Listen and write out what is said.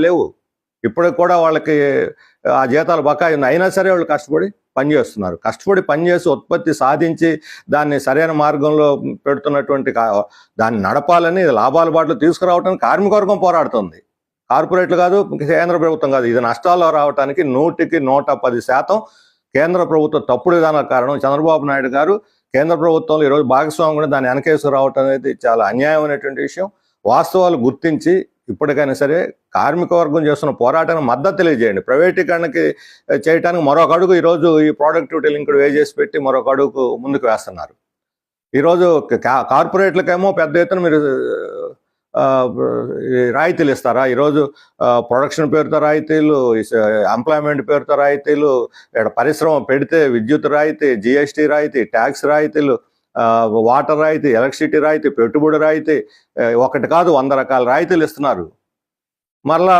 లేవు. ఇప్పటికి కూడా వాళ్ళకి ఆ జీతాలు బకాయి ఉంది. అయినా సరే వాళ్ళు కష్టపడి పనిచేస్తున్నారు. కష్టపడి పనిచేసి ఉత్పత్తి సాధించి దాన్ని సరైన మార్గంలో పెడుతున్నటువంటి దాన్ని నడపాలని లాభాల బాటలు తీసుకురావడానికి కార్మికవర్గం పోరాడుతుంది. కార్పొరేట్లు కాదు, కేంద్ర ప్రభుత్వం కాదు. ఇది నష్టాల్లో రావడానికి 100కి 110% కేంద్ర ప్రభుత్వ తప్పుడు విధానాల కారణం. చంద్రబాబు నాయుడు గారు కేంద్ర ప్రభుత్వంలో ఈరోజు భాగస్వామి కూడా దాన్ని వెనకేసుకు రావటం అనేది చాలా అన్యాయమైనటువంటి విషయం. వాస్తవాలు గుర్తించి ఇప్పటికైనా సరే కార్మిక వర్గం చేస్తున్న పోరాటానికి మద్దతు తెలియజేయండి. ప్రైవేటీకరణకి చేయడానికి మరొక అడుగు ఈరోజు ఈ ప్రొడక్టివిటీ లింక్డ్ వేజెస్ పెట్టి మరొక అడుగు ముందుకు వేస్తున్నారు. ఈరోజు కార్పొరేట్లకేమో పెద్ద ఎత్తున మీరు రాయితీలు ఇస్తారా? ఈరోజు ప్రొడక్షన్ పేరుతో రాయితీలు, ఎంప్లాయ్మెంట్ పేరుతో రాయితీలు, ఇక్కడ పరిశ్రమ పెడితే విద్యుత్ రాయితీ, జిఎస్టీ రాయితీ, ట్యాక్స్ రాయితీలు, వాటర్ రాయితీ, ఎలక్ట్రిసిటీ రాయితీ, పెట్టుబడి రాయితీ, ఒకటి కాదు 100 రకాల రాయితీలు ఇస్తున్నారు. మరలా